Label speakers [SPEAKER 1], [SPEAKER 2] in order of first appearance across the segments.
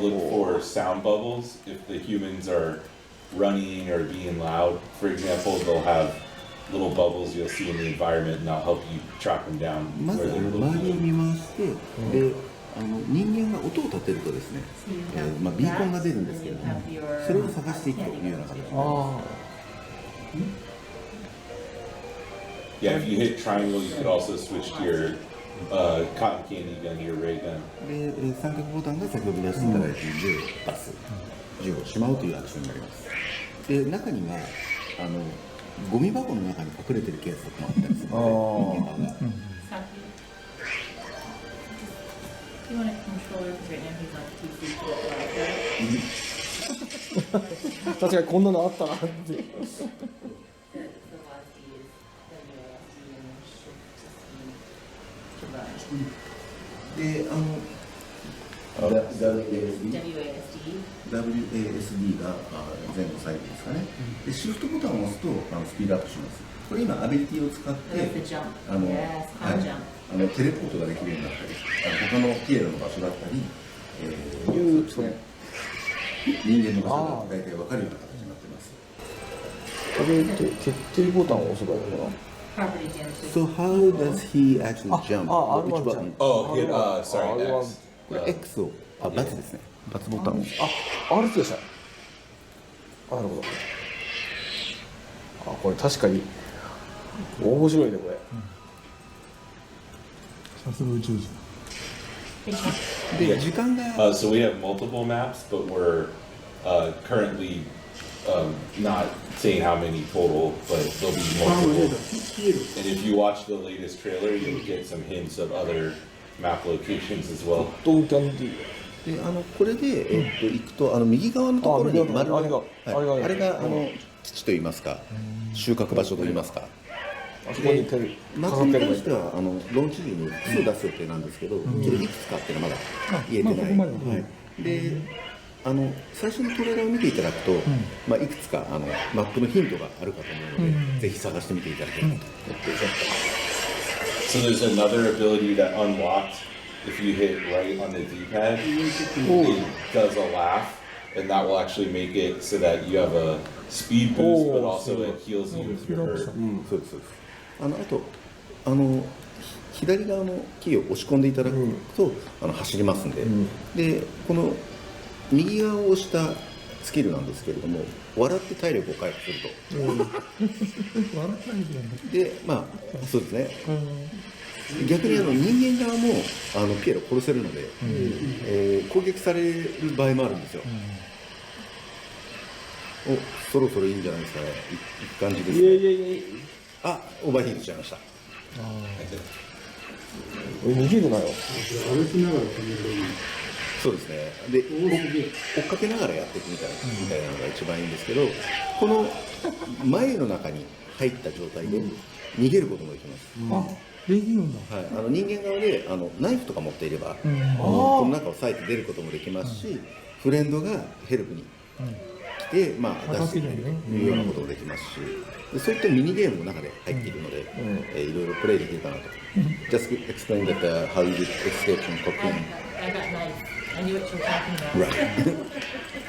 [SPEAKER 1] look for sound bubbles. If the humans are running or being loud, for example, they'll have little bubbles you'll see in the environment, and that'll help you track them down.
[SPEAKER 2] まず周りを見回して、で人間が音を立てるとですね、ビーコンが出るんですけれども、それを探していくというような形です。
[SPEAKER 1] Yeah, if you hit triangle, you could also switch to your cotton candy gun, your ray gun.
[SPEAKER 2] で、三角ボタンが先ほど出していただいている銃を出す、銃をしまうというアクションになります。で、中にはゴミ箱の中に隠れてるケースとかもあったりするので、人間が。
[SPEAKER 3] You want a controller because right now he's on 2 feet.
[SPEAKER 4] 確かにこんなのあったなって。
[SPEAKER 2] で、WASD が前後左右ですかね。で、シフトボタンを押すとスピードアップします。これ今アビリティを使ってテレポートができるようになったり、他のピエロの場所だったり、人間の場所が大体分かるような形になっています。
[SPEAKER 4] これって決定ボタンを押せばいいのかな。
[SPEAKER 2] So how does he actually jump? Which button?
[SPEAKER 1] Oh, hit sorry, X.
[SPEAKER 2] これ X を×ですね。×ボタンを。
[SPEAKER 4] R2でした。なるほど。これ確かに面白いねこれ。
[SPEAKER 5] さすが宇宙人。
[SPEAKER 2] で時間が。
[SPEAKER 1] So we have multiple maps, but we're currently not saying how many total, but there'll be multiple. And if you watch the latest trailer, you'll get some hints of other map locations as well.
[SPEAKER 2] でこれで行くと右側のところに丸があれが基地といいますか収穫場所といいますか。マップに関してはローンチ時に複数出す予定なんですけど、いくつかっていうのはまだ言えてない。で最初のトレーラーを見ていただくと、いくつかマップのヒントがあるかと思うので、ぜひ探してみていただければと思っています。
[SPEAKER 1] So there's another ability that unlocks if you hit right on the D-pad. It does a laugh, and that will actually make it so that you have a speed boost, but also it heals you if you're hurt.
[SPEAKER 2] そうです。あと左側のキーを押し込んでいただくと走りますんで、でこの右側を押したスキルなんですけれども、笑って体力を回復すると。で、そうですね。逆に人間側もピエロ殺せるので、攻撃される場合もあるんですよ。そろそろいいんじゃないですかね。いい感じですね。オーバーヒートしちゃいました。
[SPEAKER 4] 逃げるなよ。
[SPEAKER 2] そうですね。で、追っかけながらやっていくみたいなのが一番いいんですけど、この前の中に入った状態で逃げることもできます。
[SPEAKER 5] できるんだ。
[SPEAKER 2] はい、人間側でナイフとか持っていれば、この中を裂いて出ることもできますし、フレンドがヘルプに来て、出していくというようなこともできますし、でそういったミニゲームの中で入っているので、いろいろプレイできるかなと。Just explain that how you escape from cocaine.
[SPEAKER 3] I got knife. I knew what you were talking about.
[SPEAKER 2] Right.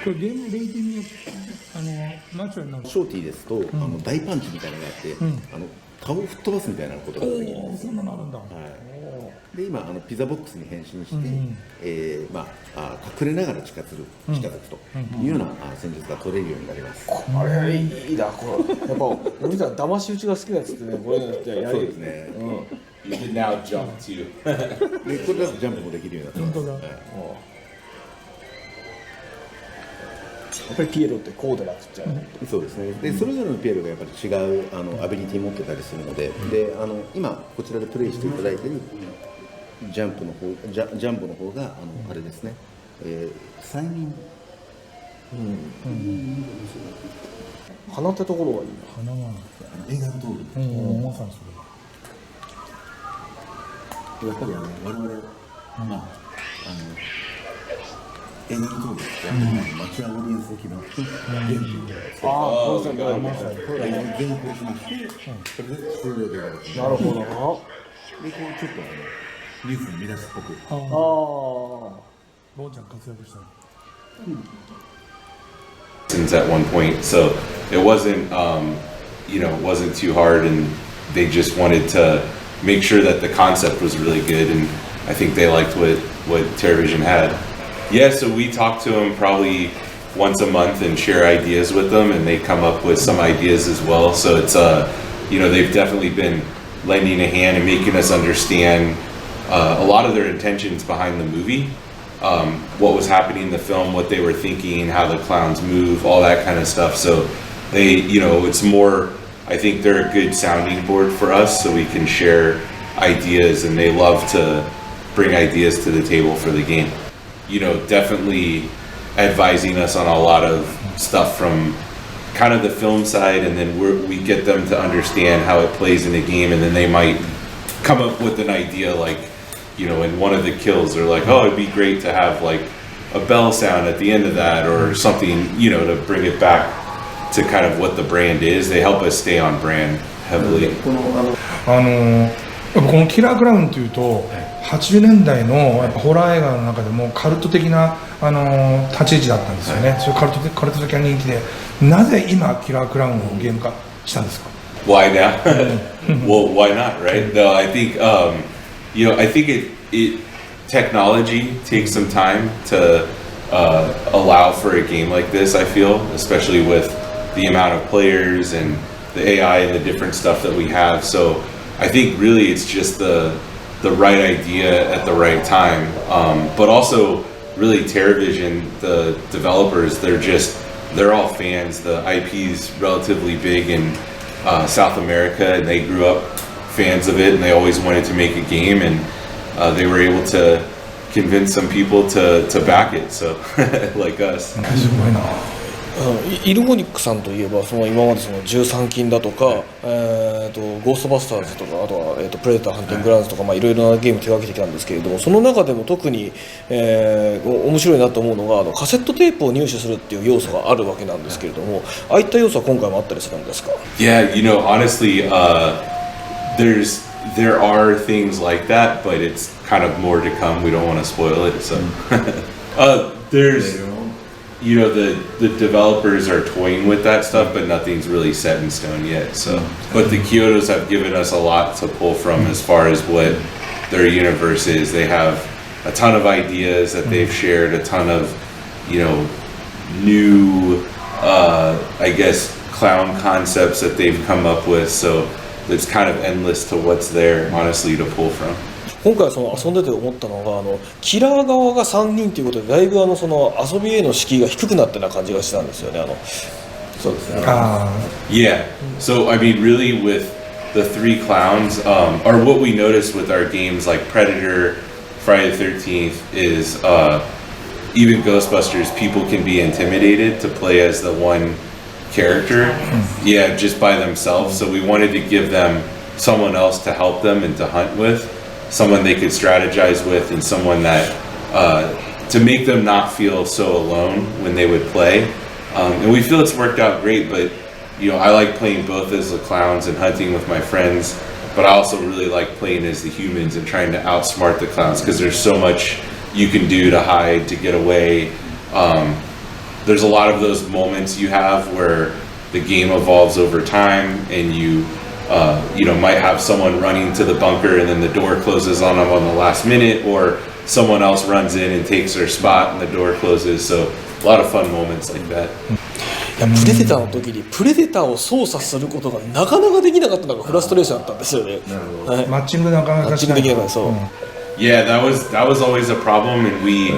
[SPEAKER 5] これゲームレーティングによってナチュラルになる。
[SPEAKER 2] ショーティーですと大パンチみたいなのがあって、顔を吹っ飛ばすみたいなことができます。
[SPEAKER 5] そんなのあるんだ。
[SPEAKER 2] で今ピザボックスに変身して、隠れながら近づくというような戦術が取れるようになります。
[SPEAKER 4] あれいいだこれ。やっぱ俺さん騙し討ちが好きなやつってね、これやってやる。
[SPEAKER 2] そうですね。
[SPEAKER 1] You can now jump too.
[SPEAKER 2] でこれだとジャンプもできるようになってます。
[SPEAKER 5] 本当だ。
[SPEAKER 4] やっぱりピエロってこうでなくちゃ。
[SPEAKER 2] そうですね。でそれぞれのピエロがやっぱり違うアビリティ持ってたりするので、で今こちらでプレイしていただいているジャンボの方があれですね。催眠。
[SPEAKER 4] 鼻ってところがいいな。
[SPEAKER 5] 鼻が
[SPEAKER 2] 映画の通り。
[SPEAKER 5] まさにそれ。
[SPEAKER 2] やっぱり我々映画の通りやってるのにマチュアオーディエンス的な元気
[SPEAKER 4] そうですね。
[SPEAKER 2] 原稿しまして、それで終了でやる。
[SPEAKER 4] なるほどな。
[SPEAKER 2] でこうちょっとニュースに見出すっぽく。
[SPEAKER 5] ロンちゃん活躍した。
[SPEAKER 1] at one point, so it wasn't it wasn't too hard, and they just wanted to make sure that the concept was really good, and I think they liked what Teravision had. Yeah, so we talk to them probably once a month and share ideas with them, and they come up with some ideas as well. So it's they've definitely been lending a hand and making us understand a lot of their intentions behind the movie, what was happening in the film, what they were thinking, how the clowns move, all that kind of stuff. So they, it's more, I think they're a good sounding board for us, so we can share ideas, and they love to bring ideas to the table for the game. Definitely advising us on a lot of stuff from kind of the film side, and then we get them to understand how it plays in the game, and then they might come up with an idea like, in one of the kills, they're like, oh, it'd be great to have like a bell sound at the end of that, or something, to bring it back to kind of what the brand is. They help us stay on brand heavily.
[SPEAKER 5] このキラークラウンというと80年代のやっぱホラー映画の中でもカルト的な立ち位置だったんですよね。それカルト的な人気で、なぜ今キラークラウンをゲーム化したんですか？
[SPEAKER 1] Why now? Well, why not, right? No, I think I think it technology takes some time to allow for a game like this. I feel, especially with the amount of players and the AI and the different stuff that we have. So I think really it's just the right idea at the right time. But also really Teravision, the developers, they're all fans. The IP's relatively big in South America, and they grew up fans of it, and they always wanted to make a game, and they were able to convince some people to back it, so like us.
[SPEAKER 5] すごいな。
[SPEAKER 4] イルフォニックさんといえば今まで13禁だとか、ゴーストバスターズとか、あとは、プレデターハンティンググラウンズとか、いろいろなゲームを手掛けてきたんですけれども、その中でも特に、面白いなと思うのがカセットテープを入手するっていう要素があるわけなんですけれども、ああいった要素は今回もあったりするんですか？
[SPEAKER 1] Yeah, honestly, there are things like that, but it's kind of more to come. We don't want to spoil it, so there's the developers are toying with that stuff, but nothing's really set in stone yet. So, but the Kyotos have given us a lot to pull from as far as what their universe is. They have a ton of ideas that they've shared, a ton of new I guess clown concepts that they've come up with. So it's kind of endless to what's there, honestly, to pull from.
[SPEAKER 4] 今回遊んでて思ったのがキラー側が3人ということでだいぶ遊びへの敷居が低くなってな感じがしたんですよね。そうですね。
[SPEAKER 1] Yeah. So I mean, really, with the 3 clowns, or what we noticed with our games like Predator, Friday the 13th, is even Ghostbusters, people can be intimidated to play as the one character, yeah, just by themselves. So we wanted to give them someone else to help them and to hunt with. Someone they could strategize with, and someone that to make them not feel so alone when they would play. And we feel it's worked out great, but I like playing both as the clowns and hunting with my friends, but I also really like playing as the humans and trying to outsmart the clowns, because there's so much you can do to hide, to get away. There's a lot of those moments you have where the game evolves over time, and you might have someone running to the bunker and then the door closes on them on the last minute, or someone else runs in and takes their spot and the door closes. So a lot of fun moments like that.
[SPEAKER 4] プレデターの時にプレデターを操作することがなかなかできなかったのがフラストレーションだったんですよね。
[SPEAKER 5] マッチングなかなかしない。
[SPEAKER 4] そう。
[SPEAKER 1] Yeah, that was always a problem, and we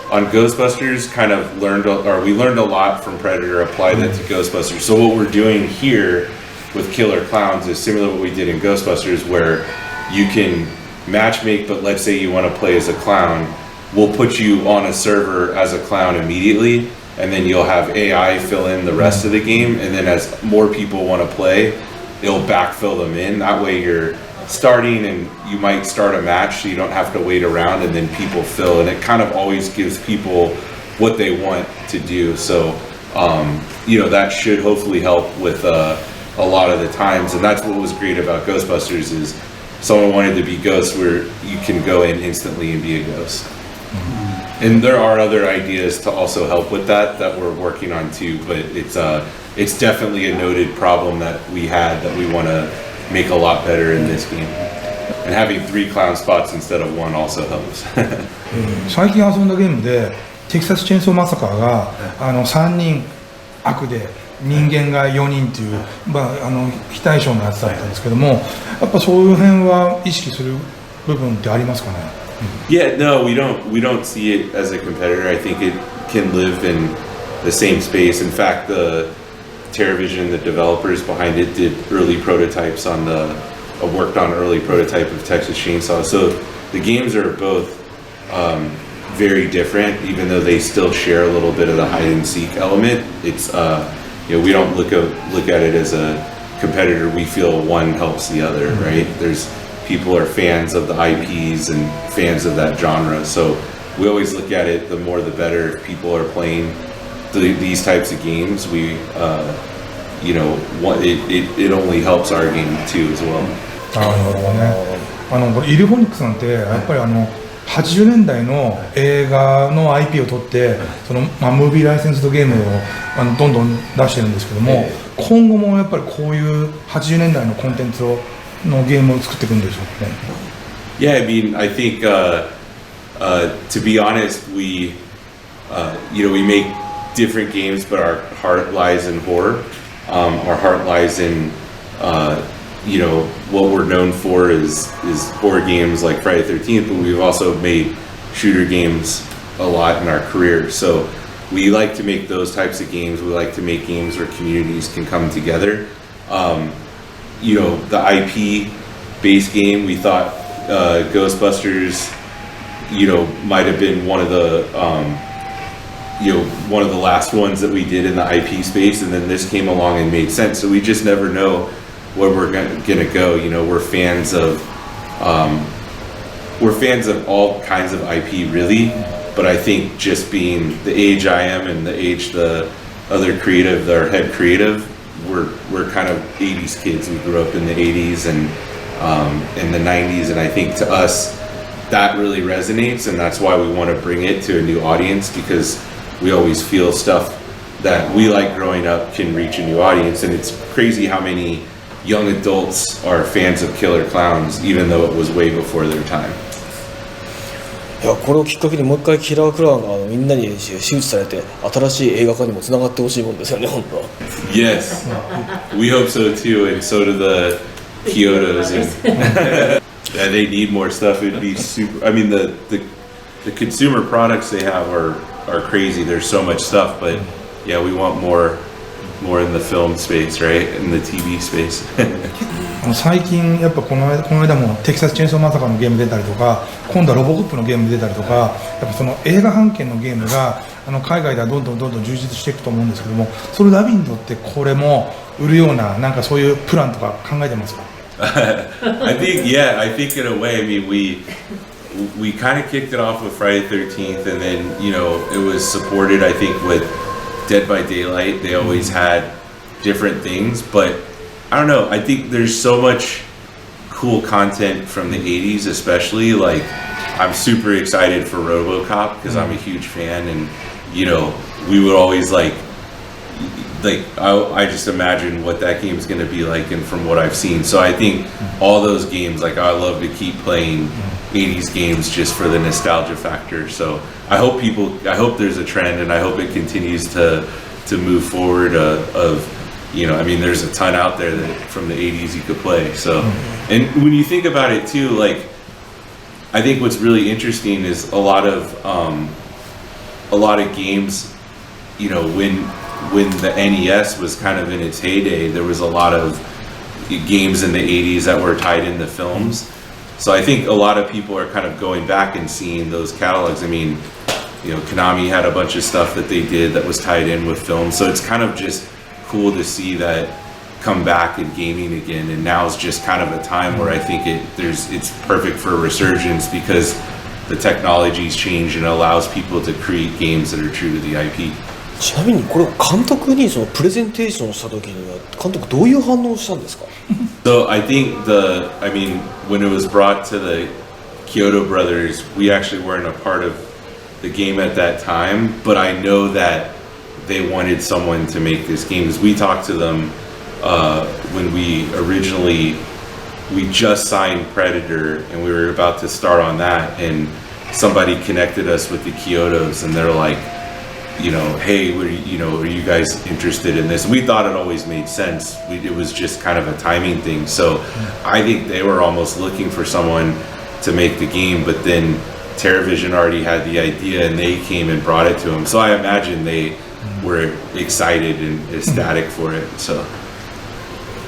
[SPEAKER 1] on Ghostbusters kind of learned a lot from Predator, applied that to Ghostbusters. So what we're doing here with Killer Klowns is similar to what we did in Ghostbusters, where you can matchmake, but let's say you want to play as a clown, we'll put you on a server as a clown immediately, and then you'll have AI fill in the rest of the game, and then as more people want to play, it'll backfill them in. That way you're starting, and you might start a match so you don't have to wait around, and then people fill, and it kind of always gives people what they want to do. So that should hopefully help with a lot of the times, and that's what was great about Ghostbusters is someone wanted to be Ghost, where you can go in instantly and be a ghost. And there are other ideas to also help with that we're working on too, but it's definitely a noted problem that we had that we want to make a lot better in this game. And having 3 clown spots instead of 1 also helps.
[SPEAKER 5] 最近遊んだゲームでテキサスチェーンソーマサカーが3人悪で人間が4人という、非対称のやつだったんですけども、やっぱそういう辺は意識する部分ってありますかね。
[SPEAKER 1] Yeah, no, we don't see it as a competitor. I think it can live in the same space. In fact, the Teravision, the developers behind it, did early prototypes on worked on early prototype of Texas Chainsaw. So the games are both very different, even though they still share a little bit of the hide and seek element. It's we don't look at it as a competitor. We feel one helps the other, right? People are fans of the IPs and fans of that genre, so we always look at it, the more the better. If people are playing these types of games, it only helps our game too as well.
[SPEAKER 5] なるほどね。これイルフォニックスなんてやっぱり80年代の映画の IP を取ってムービーライセンスドゲームをどんどん出してるんですけども、今後もやっぱりこういう80年代のコンテンツのゲームを作っていくんでしょうね。
[SPEAKER 1] Yeah, I mean, I think to be honest, we make different games, but our heart lies in horror. Our heart lies in what we're known for is horror games like Friday the 13th, but we've also made shooter games a lot in our career. So we like to make those types of games. We like to make games where communities can come together. The IP base game, we thought Ghostbusters, might have been one of the last ones that we did in the IP space, and then this came along and made sense. So we just never know where we're gonna go. We're fans of all kinds of IP, really. But I think just being the age I am and the age the other creative, our head creative, we're kind of 80s kids. We grew up in the 80s and in the 90s, and I think to us that really resonates, and that's why we want to bring it to a new audience, because we always feel stuff that we like growing up can reach a new audience. And it's crazy how many young adults are fans of Killer Klowns, even though it was way before their time.
[SPEAKER 4] いや、これをきっかけにもう一回キラークラウンがみんなに周知されて新しい映画化にもつながってほしいもんですよね、本当は。
[SPEAKER 1] Yes, we hope so too, and so do the Kyotos. And they need more stuff. It'd be super. I mean, the consumer products they have are crazy. There's so much stuff, but yeah, we want more in the film space, right? In the TV space.
[SPEAKER 5] 最近やっぱこの間もテキサスチェーンソーマサカのゲーム出たりとか、今度はロボコップのゲーム出たりとか、やっぱその映画版権のゲームが海外ではどんどん充実していくと思うんですけども、それダビンドってこれも売るようななんかそういうプランとか考えてますか？
[SPEAKER 1] I think in a way, I mean, we kind of kicked it off with Friday the 13th, and then it was supported, I think, with Dead by Daylight. They always had different things, but I don't know, I think there's so much cool content from the 80s, especially. Like, I'm super excited for RoboCop because I'm a huge fan, and we would always like I just imagine what that game's going to be like, and from what I've seen. So I think all those games, like, I love to keep playing 80s games just for the nostalgia factor. So I hope there's a trend, and I hope it continues to move forward I mean, there's a ton out there that from the 80s you could play. So, and when you think about it too, like, I think what's really interesting is a lot of games, when the NES was kind of in its heyday, there was a lot of games in the 80s that were tied into films. So I think a lot of people are kind of going back and seeing those catalogs. I mean, Konami had a bunch of stuff that they did that was tied in with films. So it's kind of just cool to see that come back in gaming again. And now is just kind of a time where I think it's perfect for a resurgence, because the technology's changed and allows people to create games that are true to the IP.
[SPEAKER 4] ちなみにこれを監督にそのプレゼンテーションした時には監督どういう反応をしたんですか？
[SPEAKER 1] So I think when it was brought to the Kyoto brothers, we actually weren't a part of the game at that time, but I know that they wanted someone to make this game. Because we talked to them when we just signed Predator and we were about to start on that, and somebody connected us with the Kyotos, and they're like, you know, hey, are you guys interested in this? And we thought it always made sense. It was just kind of a timing thing. So I think they were almost looking for someone to make the game, but then Teravision already had the idea and they came and brought it to them. So I imagine they were excited and ecstatic for it. So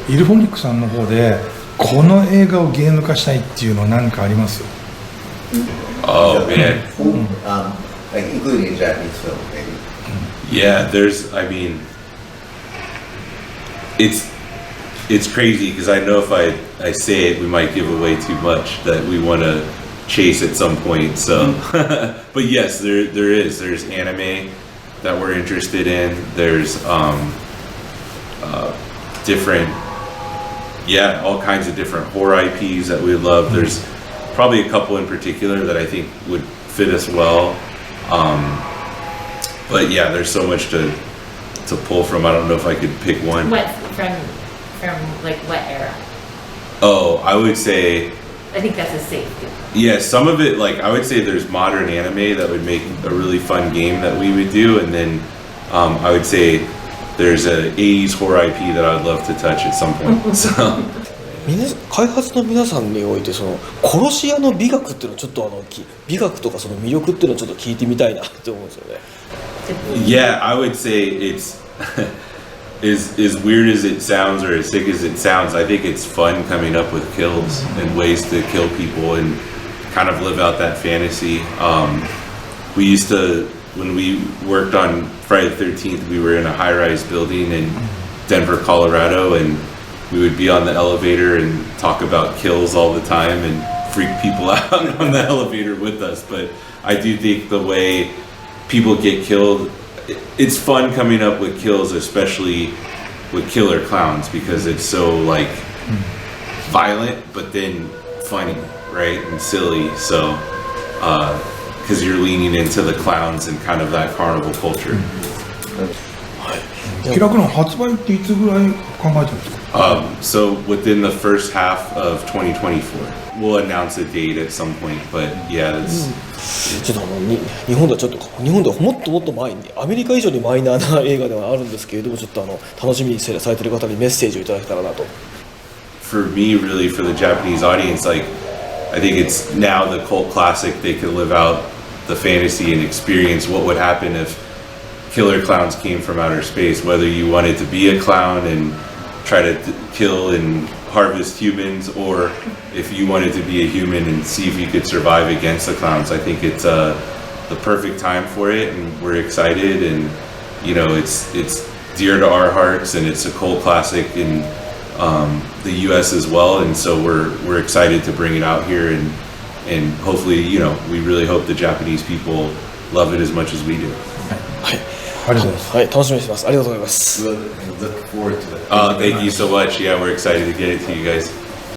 [SPEAKER 5] IllFonic さんの方でこの映画をゲーム化したいっていうのは何かあります？
[SPEAKER 1] Oh man.
[SPEAKER 2] Like including in Japanese film, maybe.
[SPEAKER 1] Yeah, I mean, it's crazy because I know if I say it, we might give away too much that we want to chase at some point. So, but yes, there's anime that we're interested in. There's different, all kinds of different horror IPs that we love. There's probably a couple in particular that I think would fit us well. But yeah, there's so much to pull from. I don't know if I could pick one.
[SPEAKER 3] What from like what era?
[SPEAKER 1] Oh, I would say.
[SPEAKER 3] I think that's a safe.
[SPEAKER 1] Yeah, some of it, like I would say, there's modern anime that would make a really fun game that we would do, and then I would say there's a 80s horror IP that I'd love to touch at some point. So.
[SPEAKER 4] 開発の皆さんにおいてその殺し屋の美学っていうのをちょっと美学とかその魅力っていうのをちょっと聞いてみたいなって思うんですよね。
[SPEAKER 1] Yeah, I would say it's as weird as it sounds or as sick as it sounds. I think it's fun coming up with kills and ways to kill people and kind of live out that fantasy. We used to, when we worked on Friday the 13th, we were in a high-rise building in Denver, Colorado, and we would be on the elevator and talk about kills all the time and freak people out on the elevator with us. But I do think the way people get killed, it's fun coming up with kills, especially with Killer Klowns, because it's so like violent but then funny, right, and silly. So because you're leaning into the clowns and kind of that carnival culture.
[SPEAKER 5] キラークラウン発売っていつぐらい考えてるんですか？
[SPEAKER 1] So within the first half of 2024, we'll announce a date at some point. But yeah, it's
[SPEAKER 4] ちょっと日本ではもっともっと前にアメリカ以上にマイナーな映画ではあるんですけれども、ちょっと楽しみにされている方にメッセージをいただけたらなと。
[SPEAKER 1] For me, really, for the Japanese audience, like I think it's now the cult classic. They could live out the fantasy and experience what would happen if Killer Klowns came from outer space. Whether you wanted to be a clown and try to kill and harvest humans, or if you wanted to be a human and see if you could survive against the clowns. I think it's the perfect time for it, and we're excited, and you know it's dear to our hearts, and it's a cult classic in the US as well, and so we're excited to bring it out here, and hopefully, you know, we really hope the Japanese people love it as much as we do.
[SPEAKER 4] ありがとうございます。はい、楽しみにしてます。ありがとうございます。
[SPEAKER 2] Look forward to it.
[SPEAKER 1] Thank you so much. Yeah, we're excited to get it to you guys.